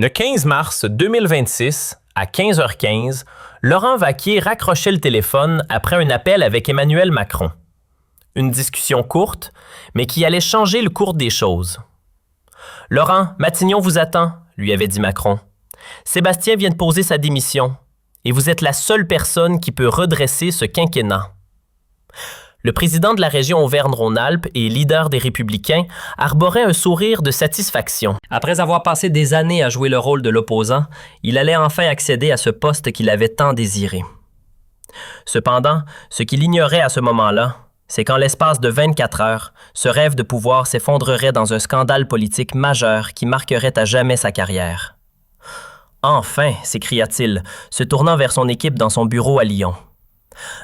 Le 15 mars 2026, à 15h15, Laurent Wauquiez raccrochait le téléphone après un appel avec Emmanuel Macron. Une discussion courte, mais qui allait changer le cours des choses. « Laurent, Matignon vous attend », lui avait dit Macron. « Sébastien vient de poser sa démission, et vous êtes la seule personne qui peut redresser ce quinquennat. » Le président de la région Auvergne-Rhône-Alpes et leader des Républicains arborait un sourire de satisfaction. Après avoir passé des années à jouer le rôle de l'opposant, il allait enfin accéder à ce poste qu'il avait tant désiré. Cependant, ce qu'il ignorait à ce moment-là, c'est qu'en l'espace de 24 heures, ce rêve de pouvoir s'effondrerait dans un scandale politique majeur qui marquerait à jamais sa carrière. « Enfin !» s'écria-t-il, se tournant vers son équipe dans son bureau à Lyon.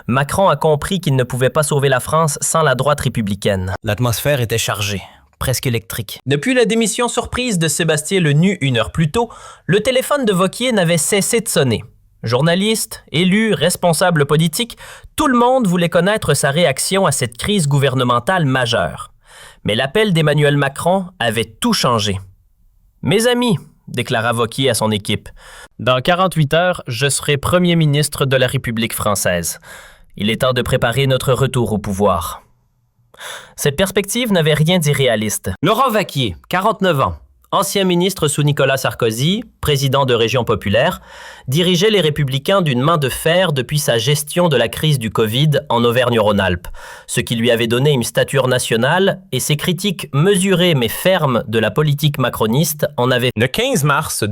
Macron a compris qu'il ne pouvait pas sauver la France sans la droite républicaine. L'atmosphère était chargée, presque électrique. Depuis la démission surprise de Sébastien Lenu une heure plus tôt, le téléphone de Wauquiez n'avait cessé de sonner. Journalistes, élus, responsables politiques, tout le monde voulait connaître sa réaction à cette crise gouvernementale majeure. Mais l'appel d'Emmanuel Macron avait tout changé. « Mes amis », déclara Wauquiez à son équipe, « dans 48 heures, je serai premier ministre de la République française. Il est temps de préparer notre retour au pouvoir. » Cette perspective n'avait rien d'irréaliste. Laurent Wauquiez, 49 ans, ancien ministre sous Nicolas Sarkozy, président de Région populaire, dirigeait les Républicains d'une main de fer depuis sa gestion de la crise du Covid en Auvergne-Rhône-Alpes, ce qui lui avait donné une stature nationale et ses critiques mesurées mais fermes de la politique macroniste en avaient... Le 15 mars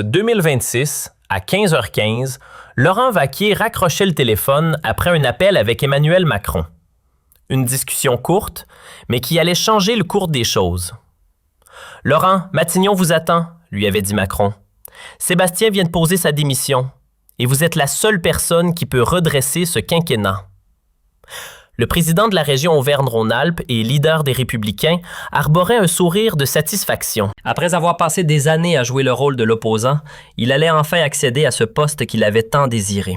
2026, à 15h15, Laurent Wauquiez raccrochait le téléphone après un appel avec Emmanuel Macron. Une discussion courte, mais qui allait changer le cours des choses. « Laurent, Matignon vous attend », lui avait dit Macron. « Sébastien vient de poser sa démission, et vous êtes la seule personne qui peut redresser ce quinquennat. » Le président de la région Auvergne-Rhône-Alpes et leader des Républicains arborait un sourire de satisfaction. Après avoir passé des années à jouer le rôle de l'opposant, il allait enfin accéder à ce poste qu'il avait tant désiré.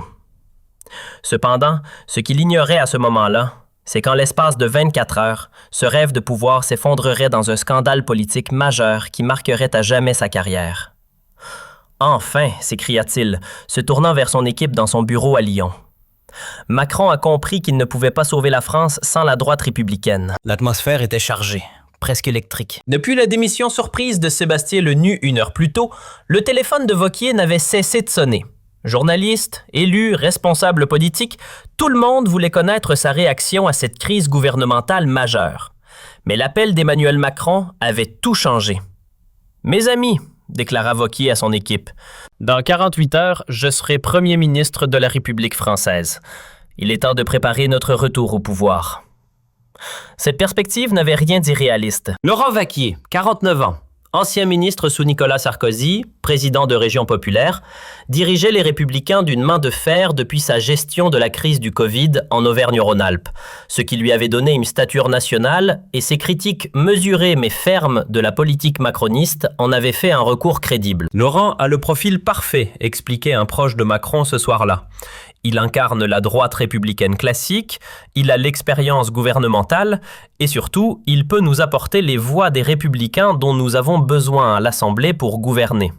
Cependant, ce qu'il ignorait à ce moment-là, c'est qu'en l'espace de 24 heures, ce rêve de pouvoir s'effondrerait dans un scandale politique majeur qui marquerait à jamais sa carrière. « Enfin !» s'écria-t-il, se tournant vers son équipe dans son bureau à Lyon. Macron a compris qu'il ne pouvait pas sauver la France sans la droite républicaine. L'atmosphère était chargée, presque électrique. Depuis la démission surprise de Sébastien Lenu une heure plus tôt, le téléphone de Wauquiez n'avait cessé de sonner. Journalistes, élus, responsables politiques, tout le monde voulait connaître sa réaction à cette crise gouvernementale majeure. Mais l'appel d'Emmanuel Macron avait tout changé. « Mes amis », déclara Wauquiez à son équipe, « dans 48 heures, je serai premier ministre de la République française. Il est temps de préparer notre retour au pouvoir. » Cette perspective n'avait rien d'irréaliste. Laurent Wauquiez, 49 ans, ancien ministre sous Nicolas Sarkozy, président de Région populaire, dirigeait les Républicains d'une main de fer depuis sa gestion de la crise du Covid en Auvergne-Rhône-Alpes, ce qui lui avait donné une stature nationale et ses critiques mesurées mais fermes de la politique macroniste en avaient fait un recours crédible. « Laurent a le profil parfait », expliquait un proche de Macron ce soir-là. Il incarne la droite républicaine classique, il a l'expérience gouvernementale et surtout, il peut nous apporter les voix des républicains dont nous avons besoin à l'Assemblée pour gouverner.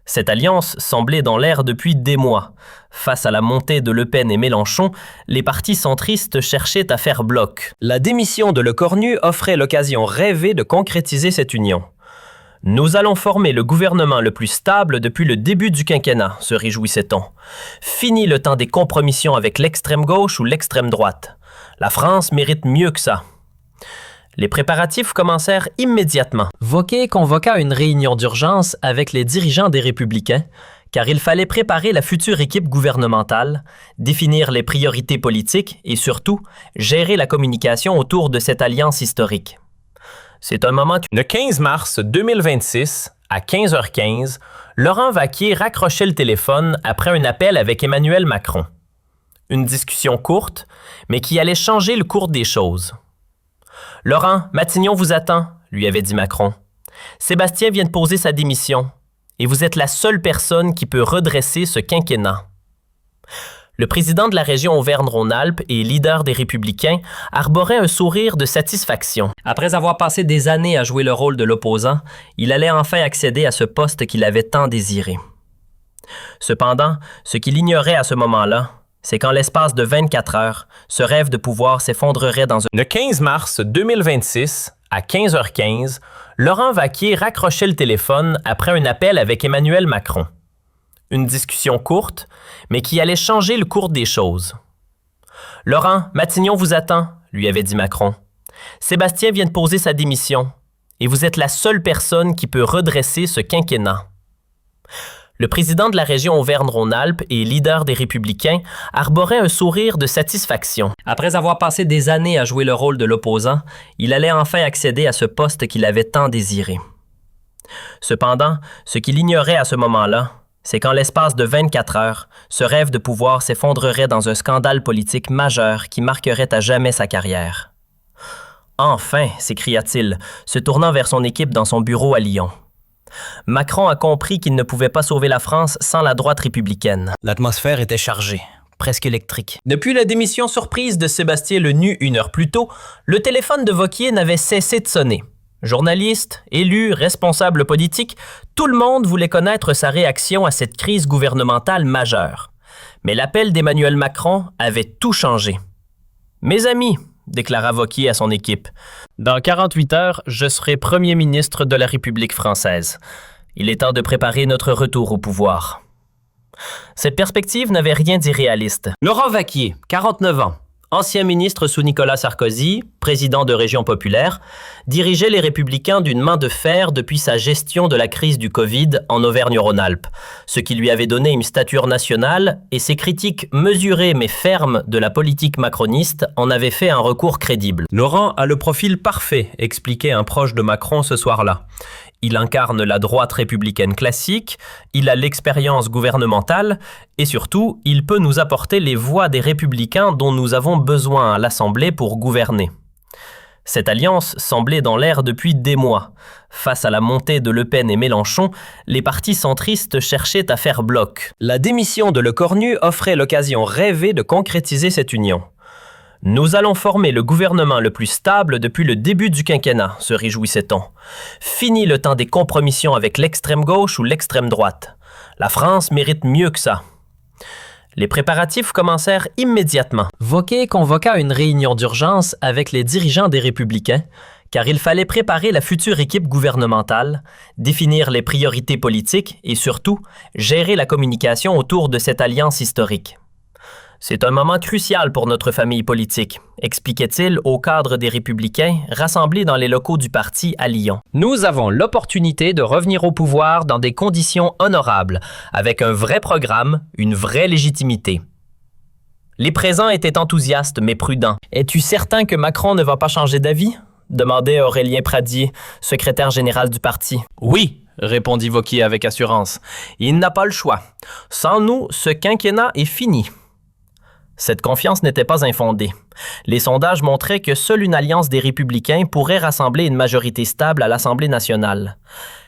Cette alliance semblait dans l'air depuis des mois. Face à la montée de Le Pen et Mélenchon, les partis centristes cherchaient à faire bloc. La démission de Le Cornu offrait l'occasion rêvée de concrétiser cette union. « Nous allons former le gouvernement le plus stable depuis le début du quinquennat », se réjouissait-on. « Fini le temps des compromissions avec l'extrême gauche ou l'extrême droite. La France mérite mieux que ça. » Les préparatifs commencèrent immédiatement. Wauquiez convoqua une réunion d'urgence avec les dirigeants des Républicains, car il fallait préparer la future équipe gouvernementale, définir les priorités politiques et surtout, gérer la communication autour de cette alliance historique. C'est un moment... Le 15 mars 2026, à 15h15, Laurent Wauquiez raccrochait le téléphone après un appel avec Emmanuel Macron. Une discussion courte, mais qui allait changer le cours des choses. « Laurent, Matignon vous attend », lui avait dit Macron. « Sébastien vient de poser sa démission, et vous êtes la seule personne qui peut redresser ce quinquennat. » Le président de la région Auvergne-Rhône-Alpes et leader des Républicains arborait un sourire de satisfaction. Après avoir passé des années à jouer le rôle de l'opposant, il allait enfin accéder à ce poste qu'il avait tant désiré. Cependant, ce qu'il ignorait à ce moment-là, c'est qu'en l'espace de 24 heures, ce rêve de pouvoir s'effondrerait dans un... Le 15 mars 2026, à 15h15, Laurent Wauquiez raccrochait le téléphone après un appel avec Emmanuel Macron. Une discussion courte, mais qui allait changer le cours des choses. « Laurent, Matignon vous attend », lui avait dit Macron. « Sébastien vient de poser sa démission, et vous êtes la seule personne qui peut redresser ce quinquennat. » Le président de la région Auvergne-Rhône-Alpes et leader des Républicains arborait un sourire de satisfaction. Après avoir passé des années à jouer le rôle de l'opposant, il allait enfin accéder à ce poste qu'il avait tant désiré. Cependant, ce qu'il ignorait à ce moment-là, c'est qu'en l'espace de 24 heures, ce rêve de pouvoir s'effondrerait dans un scandale politique majeur qui marquerait à jamais sa carrière. « Enfin !» s'écria-t-il, se tournant vers son équipe dans son bureau à Lyon. Macron a compris qu'il ne pouvait pas sauver la France sans la droite républicaine. L'atmosphère était chargée, presque électrique. Depuis la démission surprise de Sébastien Lenu 1 heure plus tôt, le téléphone de Wauquiez n'avait cessé de sonner. Journalistes, élus, responsables politiques, tout le monde voulait connaître sa réaction à cette crise gouvernementale majeure. Mais l'appel d'Emmanuel Macron avait tout changé. « Mes amis », déclara Wauquiez à son équipe, « dans 48 heures, je serai premier ministre de la République française. Il est temps de préparer notre retour au pouvoir. » Cette perspective n'avait rien d'irréaliste. Laurent Wauquiez, 49 ans, ancien ministre sous Nicolas Sarkozy, président de Région populaire, dirigeait les Républicains d'une main de fer depuis sa gestion de la crise du Covid en Auvergne-Rhône-Alpes, ce qui lui avait donné une stature nationale et ses critiques mesurées mais fermes de la politique macroniste en avaient fait un recours crédible. Laurent a le profil parfait, expliquait un proche de Macron ce soir-là. Il incarne la droite républicaine classique, il a l'expérience gouvernementale et surtout, il peut nous apporter les voix des républicains dont nous avons besoin à l'Assemblée pour gouverner. Cette alliance semblait dans l'air depuis des mois. Face à la montée de Le Pen et Mélenchon, les partis centristes cherchaient à faire bloc. La démission de Le Cornu offrait l'occasion rêvée de concrétiser cette union. « Nous allons former le gouvernement le plus stable depuis le début du quinquennat », se réjouissait-on. « Fini le temps des compromissions avec l'extrême gauche ou l'extrême droite. La France mérite mieux que ça. » Les préparatifs commencèrent immédiatement. Wauquiez convoqua une réunion d'urgence avec les dirigeants des Républicains, car il fallait préparer la future équipe gouvernementale, définir les priorités politiques et surtout, gérer la communication autour de cette alliance historique. C'est un moment crucial pour notre famille politique, expliquait-il au cadre des Républicains rassemblés dans les locaux du parti à Lyon. Nous avons l'opportunité de revenir au pouvoir dans des conditions honorables, avec un vrai programme, une vraie légitimité. Les présents étaient enthousiastes mais prudents. « Es-tu certain que Macron ne va pas changer d'avis ?» demandait Aurélien Pradier, secrétaire général du parti. « Oui », répondit Wauquiez avec assurance. « Il n'a pas le choix. Sans nous, ce quinquennat est fini. » Cette confiance n'était pas infondée. Les sondages montraient que seule une alliance des Républicains pourrait rassembler une majorité stable à l'Assemblée nationale.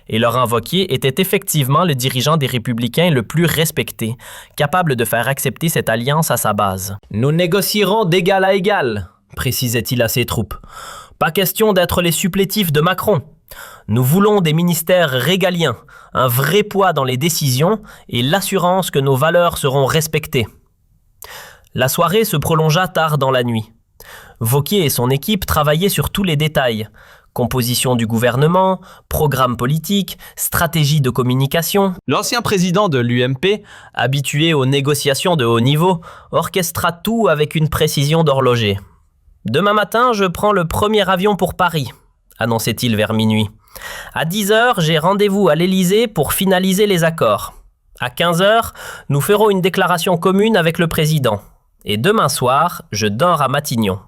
Et Laurent Wauquiez était effectivement le dirigeant des Républicains le plus respecté, capable de faire accepter cette alliance à sa base. « Nous négocierons d'égal à égal », précisait-il à ses troupes. « Pas question d'être les supplétifs de Macron. Nous voulons des ministères régaliens, un vrai poids dans les décisions et l'assurance que nos valeurs seront respectées. » La soirée se prolongea tard dans la nuit. Wauquiez et son équipe travaillaient sur tous les détails. Composition du gouvernement, programme politique, stratégie de communication. L'ancien président de l'UMP, habitué aux négociations de haut niveau, orchestra tout avec une précision d'horloger. « Demain matin, je prends le premier avion pour Paris », annonçait-il vers minuit. « À 10h, j'ai rendez-vous à l'Élysée pour finaliser les accords. À 15h, nous ferons une déclaration commune avec le président. Et demain soir, je dors à Matignon. »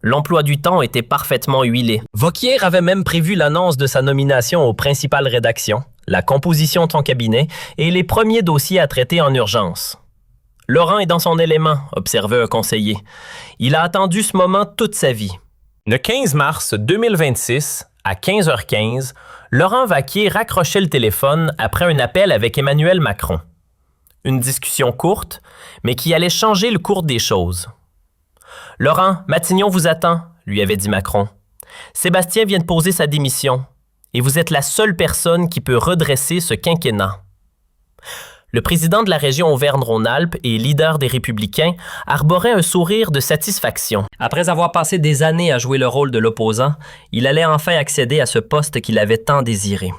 L'emploi du temps était parfaitement huilé. Wauquiez avait même prévu l'annonce de sa nomination aux principales rédactions, la composition de son cabinet et les premiers dossiers à traiter en urgence. « Laurent est dans son élément », observait un conseiller. « Il a attendu ce moment toute sa vie. » Le 15 mars 2026, à 15h15, Laurent Wauquiez raccrochait le téléphone après un appel avec Emmanuel Macron. Une discussion courte, mais qui allait changer le cours des choses. « Laurent, Matignon vous attend, » lui avait dit Macron. « Sébastien vient de poser sa démission, et vous êtes la seule personne qui peut redresser ce quinquennat. » Le président de la région Auvergne-Rhône-Alpes et leader des Républicains arborait un sourire de satisfaction. Après avoir passé des années à jouer le rôle de l'opposant, il allait enfin accéder à ce poste qu'il avait tant désiré.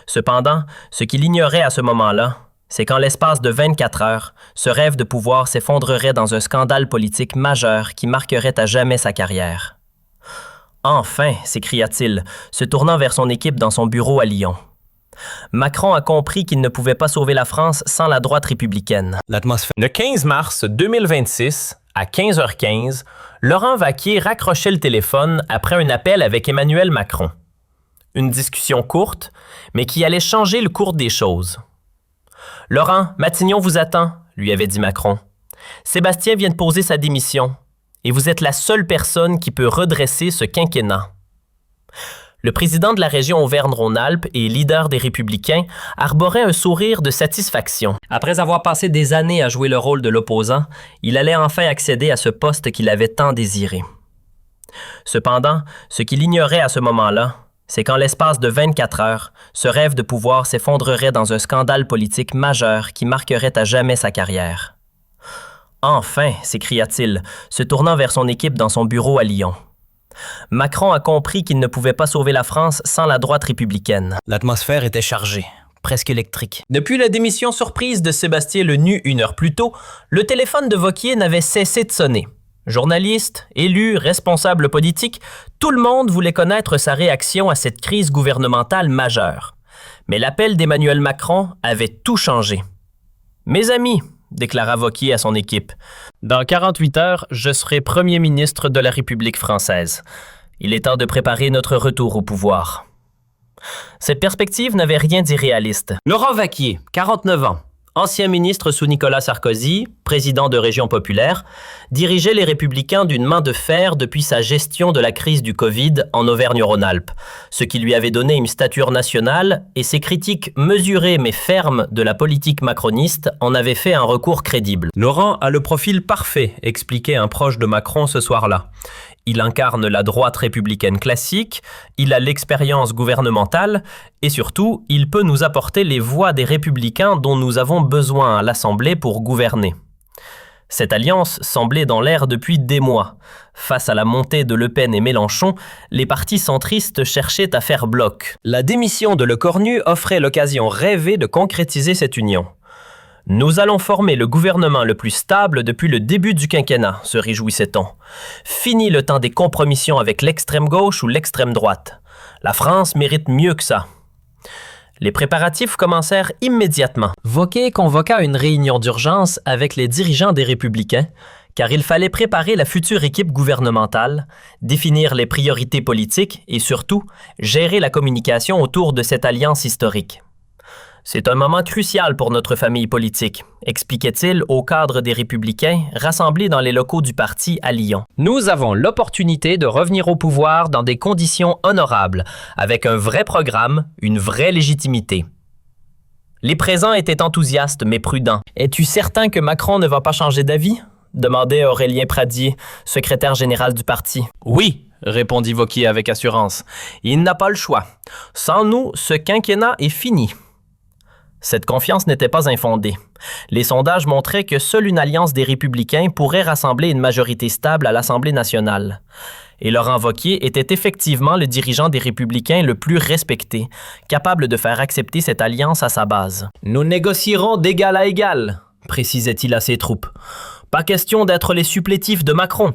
Cependant, ce qu'il ignorait à ce moment-là, c'est qu'en l'espace de 24 heures, ce rêve de pouvoir s'effondrerait dans un scandale politique majeur qui marquerait à jamais sa carrière. « Enfin !» s'écria-t-il, se tournant vers son équipe dans son bureau à Lyon. Macron a compris qu'il ne pouvait pas sauver la France sans la droite républicaine. Le 15 mars 2026, à 15h15, Laurent Wauquiez raccrochait le téléphone après un appel avec Emmanuel Macron. Une discussion courte, mais qui allait changer le cours des choses. « Laurent, Matignon vous attend, » lui avait dit Macron. « Sébastien vient de poser sa démission, et vous êtes la seule personne qui peut redresser ce quinquennat. » Le président de la région Auvergne-Rhône-Alpes et leader des Républicains arborait un sourire de satisfaction. Après avoir passé des années à jouer le rôle de l'opposant, il allait enfin accéder à ce poste qu'il avait tant désiré. Cependant, ce qu'il ignorait à ce moment-là, c'est qu'en l'espace de 24 heures, ce rêve de pouvoir s'effondrerait dans un scandale politique majeur qui marquerait à jamais sa carrière. « Enfin !» s'écria-t-il, se tournant vers son équipe dans son bureau à Lyon. Macron a compris qu'il ne pouvait pas sauver la France sans la droite républicaine. L'atmosphère était chargée, presque électrique. Depuis la démission surprise de Sébastien Lenu 1 heure plus tôt, le téléphone de Wauquiez n'avait cessé de sonner. Journalistes, élus, responsables politiques, tout le monde voulait connaître sa réaction à cette crise gouvernementale majeure. Mais l'appel d'Emmanuel Macron avait tout changé. « Mes amis », déclara Wauquiez à son équipe, « dans 48 heures, je serai Premier ministre de la République française. Il est temps de préparer notre retour au pouvoir. » Cette perspective n'avait rien d'irréaliste. Laurent Wauquiez, 49 ans, ancien ministre sous Nicolas Sarkozy, président de Région populaire, dirigeait les Républicains d'une main de fer depuis sa gestion de la crise du Covid en Auvergne-Rhône-Alpes, ce qui lui avait donné une stature nationale, et ses critiques mesurées mais fermes de la politique macroniste en avaient fait un recours crédible. Laurent a le profil parfait, expliquait un proche de Macron ce soir-là. Il incarne la droite républicaine classique, il a l'expérience gouvernementale et surtout, il peut nous apporter les voix des républicains dont nous avons besoin à l'Assemblée pour gouverner. Cette alliance semblait dans l'air depuis des mois. Face à la montée de Le Pen et Mélenchon, les partis centristes cherchaient à faire bloc. La démission de Lecornu offrait l'occasion rêvée de concrétiser cette union. « Nous allons former le gouvernement le plus stable depuis le début du quinquennat », se réjouissait-on. « Fini le temps des compromissions avec l'extrême gauche ou l'extrême droite. La France mérite mieux que ça. » Les préparatifs commencèrent immédiatement. Wauquiez convoqua une réunion d'urgence avec les dirigeants des Républicains, car il fallait préparer la future équipe gouvernementale, définir les priorités politiques et surtout, gérer la communication autour de cette alliance historique. C'est un moment crucial pour notre famille politique, expliquait-il au cadre des Républicains rassemblés dans les locaux du parti à Lyon. Nous avons l'opportunité de revenir au pouvoir dans des conditions honorables, avec un vrai programme, une vraie légitimité. Les présents étaient enthousiastes mais prudents. « Es-tu certain que Macron ne va pas changer d'avis ?» demandait Aurélien Pradier, secrétaire général du parti. « Oui », répondit Wauquiez avec assurance. « Il n'a pas le choix. Sans nous, ce quinquennat est fini. » Cette confiance n'était pas infondée. Les sondages montraient que seule une alliance des Républicains pourrait rassembler une majorité stable à l'Assemblée nationale. Et Laurent Wauquiez était effectivement le dirigeant des Républicains le plus respecté, capable de faire accepter cette alliance à sa base. « Nous négocierons d'égal à égal », précisait-il à ses troupes. « Pas question d'être les supplétifs de Macron.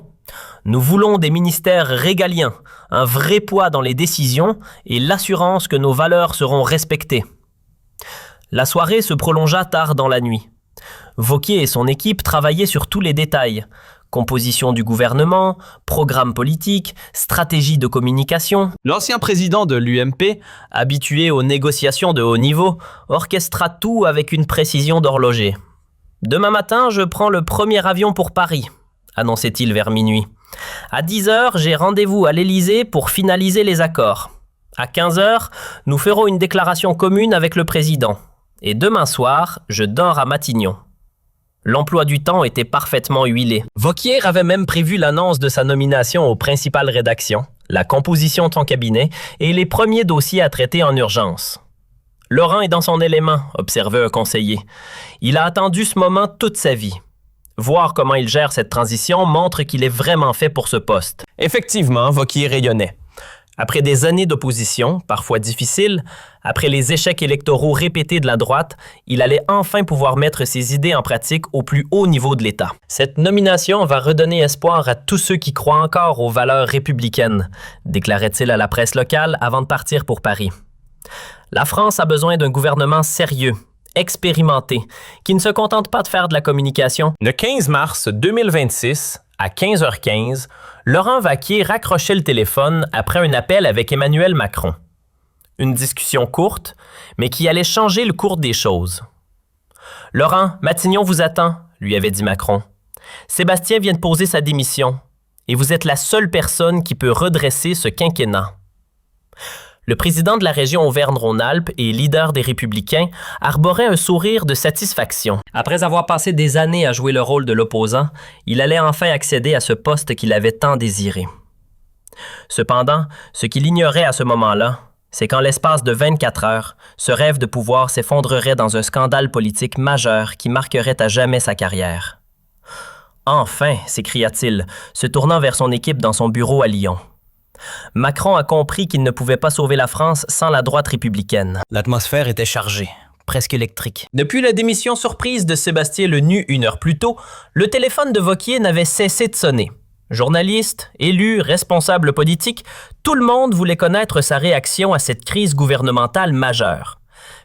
Nous voulons des ministères régaliens, un vrai poids dans les décisions et l'assurance que nos valeurs seront respectées. » La soirée se prolongea tard dans la nuit. Wauquiez et son équipe travaillaient sur tous les détails. Composition du gouvernement, programme politique, stratégie de communication. L'ancien président de l'UMP, habitué aux négociations de haut niveau, orchestra tout avec une précision d'horloger. « Demain matin, je prends le premier avion pour Paris », annonçait-il vers minuit. « À 10 heures, j'ai rendez-vous à l'Élysée pour finaliser les accords. À 15 heures, nous ferons une déclaration commune avec le président. et demain soir, je dors à Matignon. L'emploi du temps était parfaitement huilé. Vauquier avait même prévu l'annonce de sa nomination aux principales rédactions, la composition de son cabinet et les premiers dossiers à traiter en urgence. Laurent est dans son élément, observait un conseiller. Il a attendu ce moment toute sa vie. Voir comment il gère cette transition montre qu'il est vraiment fait pour ce poste. Effectivement, Vauquier rayonnait. Après des années d'opposition, parfois difficiles, après les échecs électoraux répétés de la droite, il allait enfin pouvoir mettre ses idées en pratique au plus haut niveau de l'État. Cette nomination va redonner espoir à tous ceux qui croient encore aux valeurs républicaines, déclarait-il à la presse locale avant de partir pour Paris. La France a besoin d'un gouvernement sérieux, expérimenté, qui ne se contente pas de faire de la communication. Le 15 mars 2026, à 15h15, Laurent Wauquiez raccrochait le téléphone après un appel avec Emmanuel Macron. Une discussion courte, mais qui allait changer le cours des choses. « Laurent, Matignon vous attend », lui avait dit Macron. « Sébastien vient de poser sa démission, et vous êtes la seule personne qui peut redresser ce quinquennat. » Le président de la région Auvergne-Rhône-Alpes et leader des Républicains arborait un sourire de satisfaction. Après avoir passé des années à jouer le rôle de l'opposant, il allait enfin accéder à ce poste qu'il avait tant désiré. Cependant, ce qu'il ignorait à ce moment-là, c'est qu'en l'espace de 24 heures, ce rêve de pouvoir s'effondrerait dans un scandale politique majeur qui marquerait à jamais sa carrière. « Enfin !» s'écria-t-il, se tournant vers son équipe dans son bureau à Lyon. Macron a compris qu'il ne pouvait pas sauver la France sans la droite républicaine. L'atmosphère était chargée, presque électrique. Depuis la démission surprise de Sébastien Lenu 1 heure plus tôt, le téléphone de Wauquiez n'avait cessé de sonner. Journalistes, élus, responsables politiques, tout le monde voulait connaître sa réaction à cette crise gouvernementale majeure.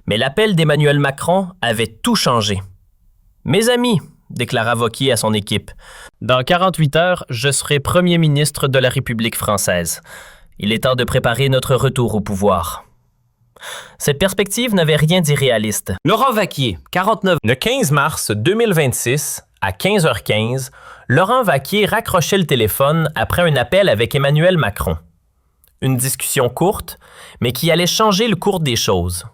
Mais l'appel d'Emmanuel Macron avait tout changé. « Mes amis », déclara Wauquiez à son équipe, « dans 48 heures, je serai Premier ministre de la République française. Il est temps de préparer notre retour au pouvoir. » Cette perspective n'avait rien d'irréaliste. Laurent Wauquiez, 49. Le 15 mars 2026, à 15h15, Laurent Wauquiez raccrochait le téléphone après un appel avec Emmanuel Macron. Une discussion courte, mais qui allait changer le cours des choses.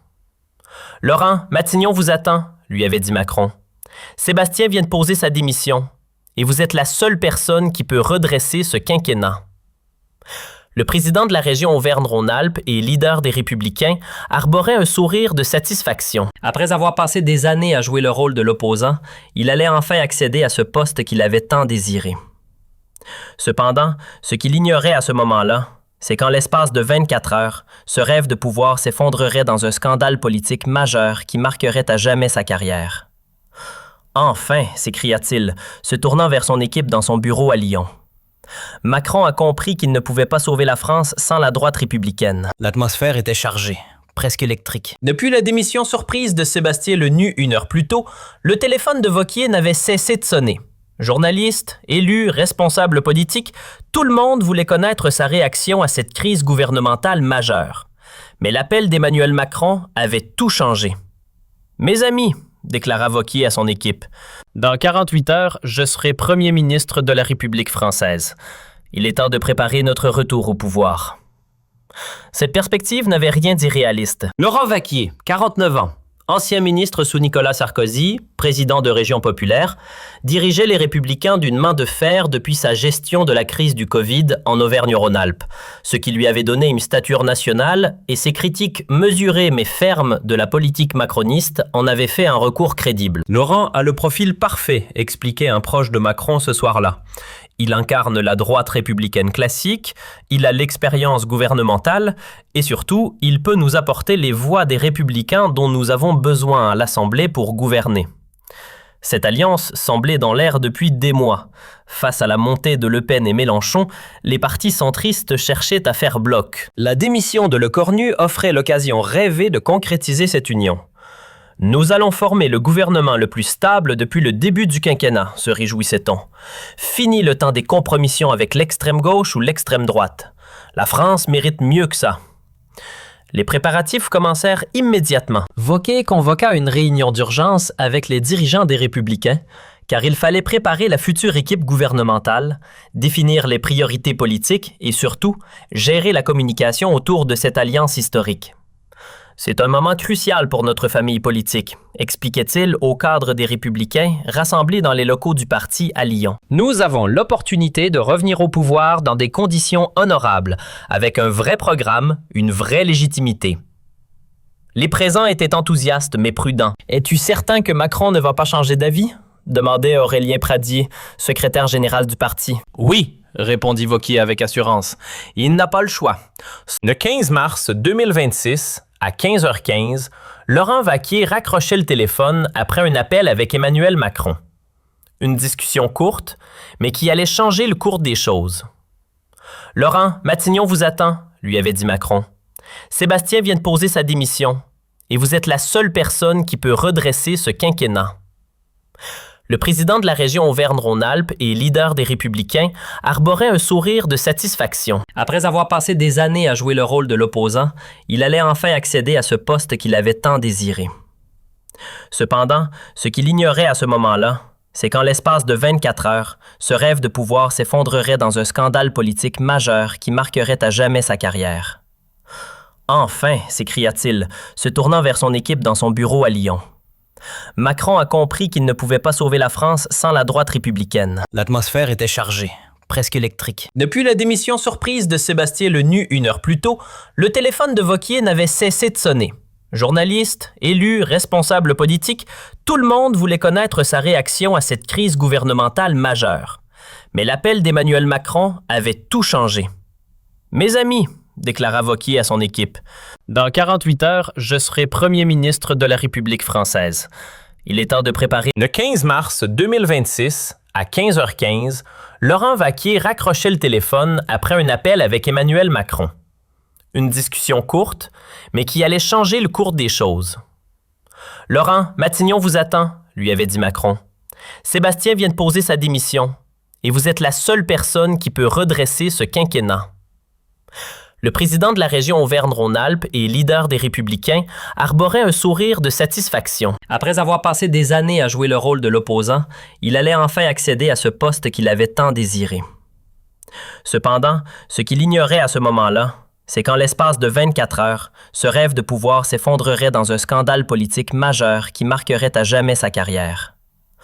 « Laurent, Matignon vous attend », lui avait dit Macron. « Sébastien vient de poser sa démission, et vous êtes la seule personne qui peut redresser ce quinquennat. » Le président de la région Auvergne-Rhône-Alpes et leader des Républicains arborait un sourire de satisfaction. Après avoir passé des années à jouer le rôle de l'opposant, il allait enfin accéder à ce poste qu'il avait tant désiré. Cependant, ce qu'il ignorait à ce moment-là, c'est qu'en l'espace de 24 heures, ce rêve de pouvoir s'effondrerait dans un scandale politique majeur qui marquerait à jamais sa carrière. « Enfin !» s'écria-t-il, se tournant vers son équipe dans son bureau à Lyon. Macron a compris qu'il ne pouvait pas sauver la France sans la droite républicaine. L'atmosphère était chargée, presque électrique. Depuis la démission surprise de Sébastien Lenu 1 heure plus tôt, le téléphone de Wauquiez n'avait cessé de sonner. Journalistes, élus, responsables politiques, tout le monde voulait connaître sa réaction à cette crise gouvernementale majeure. Mais l'appel d'Emmanuel Macron avait tout changé. « Mes amis », déclara Wauquiez à son équipe, « dans 48 heures, je serai Premier ministre de la République française. Il est temps de préparer notre retour au pouvoir. » Cette perspective n'avait rien d'irréaliste. Laurent Wauquiez, 49 ans, ancien ministre sous Nicolas Sarkozy, président de Région populaire, dirigeait les Républicains d'une main de fer depuis sa gestion de la crise du Covid en Auvergne-Rhône-Alpes, ce qui lui avait donné une stature nationale, et ses critiques mesurées mais fermes de la politique macroniste en avaient fait un recours crédible. Laurent a le profil parfait, expliquait un proche de Macron ce soir-là. Il incarne la droite républicaine classique, il a l'expérience gouvernementale et surtout, il peut nous apporter les voix des républicains dont nous avons besoin à l'Assemblée pour gouverner. Cette alliance semblait dans l'air depuis des mois. Face à la montée de Le Pen et Mélenchon, les partis centristes cherchaient à faire bloc. La démission de Lecornu offrait l'occasion rêvée de concrétiser cette union. « Nous allons former le gouvernement le plus stable depuis le début du quinquennat », se réjouissait-on. « Fini le temps des compromissions avec l'extrême gauche ou l'extrême droite. La France mérite mieux que ça. » Les préparatifs commencèrent immédiatement. Wauquiez convoqua une réunion d'urgence avec les dirigeants des Républicains, car il fallait préparer la future équipe gouvernementale, définir les priorités politiques et surtout, gérer la communication autour de cette alliance historique. C'est un moment crucial pour notre famille politique, expliquait-il au cadre des Républicains rassemblés dans les locaux du parti à Lyon. Nous avons l'opportunité de revenir au pouvoir dans des conditions honorables, avec un vrai programme, une vraie légitimité. Les présents étaient enthousiastes mais prudents. « Es-tu certain que Macron ne va pas changer d'avis ?» demandait Aurélien Pradier, secrétaire général du parti. « Oui », répondit Wauquiez avec assurance. « Il n'a pas le choix. » Le 15 mars 2026, à 15h15, Laurent Wauquiez raccrochait le téléphone après un appel avec Emmanuel Macron. Une discussion courte, mais qui allait changer le cours des choses. « Laurent, Matignon vous attend », lui avait dit Macron. « Sébastien vient de poser sa démission, et vous êtes la seule personne qui peut redresser ce quinquennat. » Le président de la région Auvergne-Rhône-Alpes et leader des Républicains arborait un sourire de satisfaction. Après avoir passé des années à jouer le rôle de l'opposant, il allait enfin accéder à ce poste qu'il avait tant désiré. Cependant, ce qu'il ignorait à ce moment-là, c'est qu'en l'espace de 24 heures, ce rêve de pouvoir s'effondrerait dans un scandale politique majeur qui marquerait à jamais sa carrière. « Enfin !» s'écria-t-il, se tournant vers son équipe dans son bureau à Lyon. Macron a compris qu'il ne pouvait pas sauver la France sans la droite républicaine. L'atmosphère était chargée, presque électrique. Depuis la démission surprise de Sébastien Lenu 1 heure plus tôt, le téléphone de Wauquiez n'avait cessé de sonner. Journalistes, élus, responsables politiques, tout le monde voulait connaître sa réaction à cette crise gouvernementale majeure. Mais l'appel d'Emmanuel Macron avait tout changé. « Mes amis », déclara Wauquiez à son équipe. « Dans 48 heures, je serai premier ministre de la République française. Il est temps de préparer. » Le 15 mars 2026, à 15h15, Laurent Wauquiez raccrochait le téléphone après un appel avec Emmanuel Macron. Une discussion courte, mais qui allait changer le cours des choses. « Laurent, Matignon vous attend », lui avait dit Macron. « Sébastien vient de poser sa démission, et vous êtes la seule personne qui peut redresser ce quinquennat. » Le président de la région Auvergne-Rhône-Alpes et leader des Républicains arborait un sourire de satisfaction. Après avoir passé des années à jouer le rôle de l'opposant, il allait enfin accéder à ce poste qu'il avait tant désiré. Cependant, ce qu'il ignorait à ce moment-là, c'est qu'en l'espace de 24 heures, ce rêve de pouvoir s'effondrerait dans un scandale politique majeur qui marquerait à jamais sa carrière.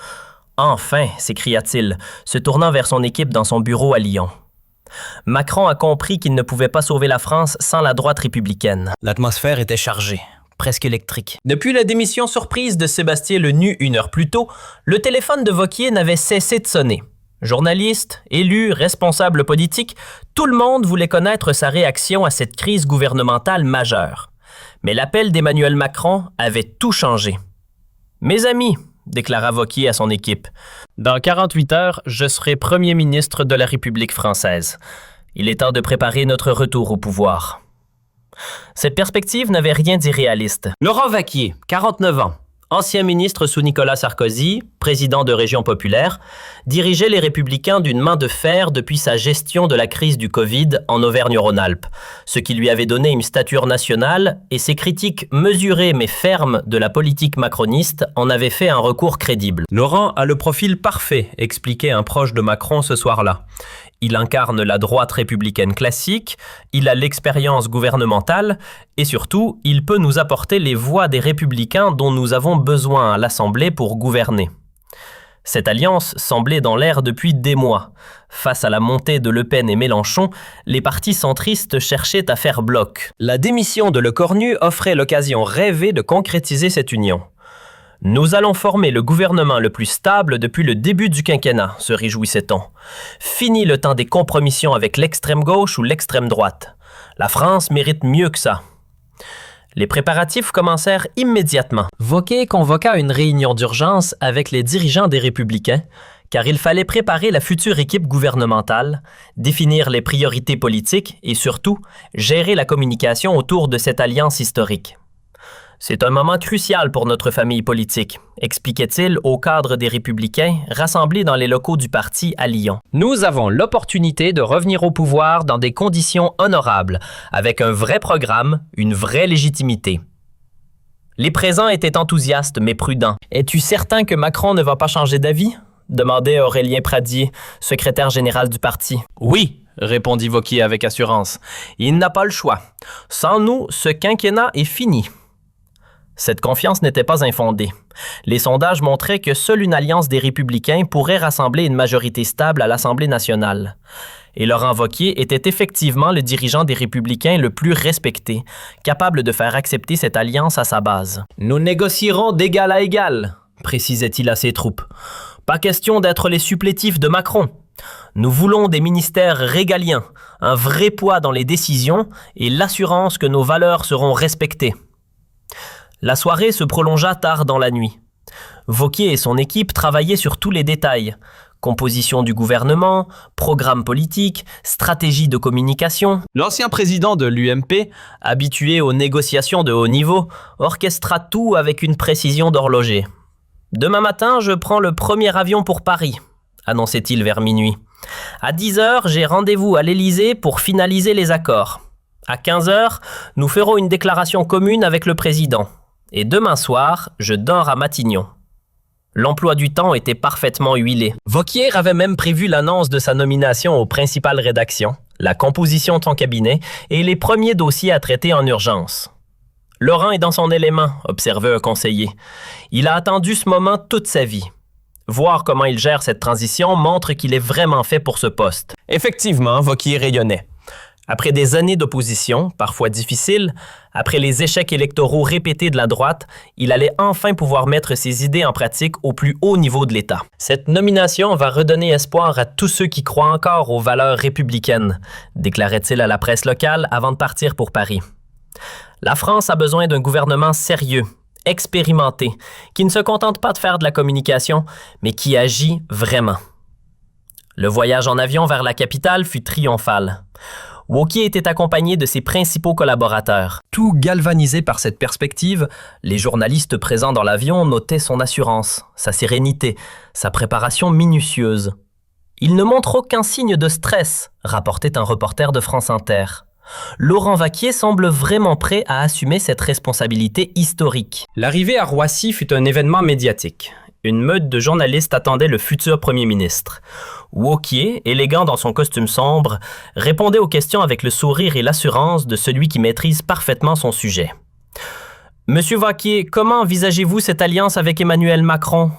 « Enfin !» s'écria-t-il, se tournant vers son équipe dans son bureau à Lyon. Macron a compris qu'il ne pouvait pas sauver la France sans la droite républicaine. L'atmosphère était chargée, presque électrique. Depuis la démission surprise de Sébastien Lenu 1 heure plus tôt, le téléphone de Wauquiez n'avait cessé de sonner. Journalistes, élus, responsables politiques, tout le monde voulait connaître sa réaction à cette crise gouvernementale majeure. Mais l'appel d'Emmanuel Macron avait tout changé. « Mes amis », déclara Wauquiez à son équipe. « Dans 48 heures, je serai premier ministre de la République française. Il est temps de préparer notre retour au pouvoir. » Cette perspective n'avait rien d'irréaliste. Laurent Wauquiez, 49 ans, ancien ministre sous Nicolas Sarkozy, président de Région populaire, dirigeait les Républicains d'une main de fer depuis sa gestion de la crise du Covid en Auvergne-Rhône-Alpes, ce qui lui avait donné une stature nationale, et ses critiques mesurées mais fermes de la politique macroniste en avaient fait un recours crédible. « Laurent a le profil parfait », expliquait un proche de Macron ce soir-là. Il incarne la droite républicaine classique, il a l'expérience gouvernementale et surtout, il peut nous apporter les voix des républicains dont nous avons besoin à l'Assemblée pour gouverner. Cette alliance semblait dans l'air depuis des mois. Face à la montée de Le Pen et Mélenchon, les partis centristes cherchaient à faire bloc. La démission de Lecornu offrait l'occasion rêvée de concrétiser cette union. « Nous allons former le gouvernement le plus stable depuis le début du quinquennat », se réjouissait-on. « Fini le temps des compromissions avec l'extrême gauche ou l'extrême droite. La France mérite mieux que ça. » Les préparatifs commencèrent immédiatement. Wauquiez convoqua une réunion d'urgence avec les dirigeants des Républicains, car il fallait préparer la future équipe gouvernementale, définir les priorités politiques et surtout, gérer la communication autour de cette alliance historique. C'est un moment crucial pour notre famille politique, expliquait-il au cadre des Républicains rassemblés dans les locaux du parti à Lyon. Nous avons l'opportunité de revenir au pouvoir dans des conditions honorables, avec un vrai programme, une vraie légitimité. Les présents étaient enthousiastes mais prudents. « Es-tu certain que Macron ne va pas changer d'avis ?» demandait Aurélien Pradier, secrétaire général du parti. « Oui », répondit Wauquiez avec assurance. « Il n'a pas le choix. Sans nous, ce quinquennat est fini. » Cette confiance n'était pas infondée. Les sondages montraient que seule une alliance des républicains pourrait rassembler une majorité stable à l'Assemblée nationale. Et Laurent Wauquiez était effectivement le dirigeant des républicains le plus respecté, capable de faire accepter cette alliance à sa base. « Nous négocierons d'égal à égal », précisait-il à ses troupes. « Pas question d'être les supplétifs de Macron. Nous voulons des ministères régaliens, un vrai poids dans les décisions et l'assurance que nos valeurs seront respectées. » La soirée se prolongea tard dans la nuit. Wauquiez et son équipe travaillaient sur tous les détails. Composition du gouvernement, programme politique, stratégie de communication. L'ancien président de l'UMP, habitué aux négociations de haut niveau, orchestra tout avec une précision d'horloger. « Demain matin, je prends le premier avion pour Paris », annonçait-il vers minuit. « À 10h, j'ai rendez-vous à l'Élysée pour finaliser les accords. À 15h, nous ferons une déclaration commune avec le président. Et demain soir, je dors à Matignon. » L'emploi du temps était parfaitement huilé. Wauquiez avait même prévu l'annonce de sa nomination aux principales rédactions, la composition de son cabinet et les premiers dossiers à traiter en urgence. « Laurent est dans son élément », observait un conseiller. « Il a attendu ce moment toute sa vie. Voir comment il gère cette transition montre qu'il est vraiment fait pour ce poste. » Effectivement, Wauquiez rayonnait. Après des années d'opposition, parfois difficiles, après les échecs électoraux répétés de la droite, il allait enfin pouvoir mettre ses idées en pratique au plus haut niveau de l'État. Cette nomination va redonner espoir à tous ceux qui croient encore aux valeurs républicaines, déclarait-il à la presse locale avant de partir pour Paris. La France a besoin d'un gouvernement sérieux, expérimenté, qui ne se contente pas de faire de la communication, mais qui agit vraiment. Le voyage en avion vers la capitale fut triomphal. Wauquiez était accompagné de ses principaux collaborateurs. Tout galvanisé par cette perspective, les journalistes présents dans l'avion notaient son assurance, sa sérénité, sa préparation minutieuse. « Il ne montre aucun signe de stress », rapportait un reporter de France Inter. Laurent Wauquiez semble vraiment prêt à assumer cette responsabilité historique. L'arrivée à Roissy fut un événement médiatique. Une meute de journalistes attendait le futur premier ministre. Wauquiez, élégant dans son costume sombre, répondait aux questions avec le sourire et l'assurance de celui qui maîtrise parfaitement son sujet. « Monsieur Wauquiez, comment envisagez-vous cette alliance avec Emmanuel Macron »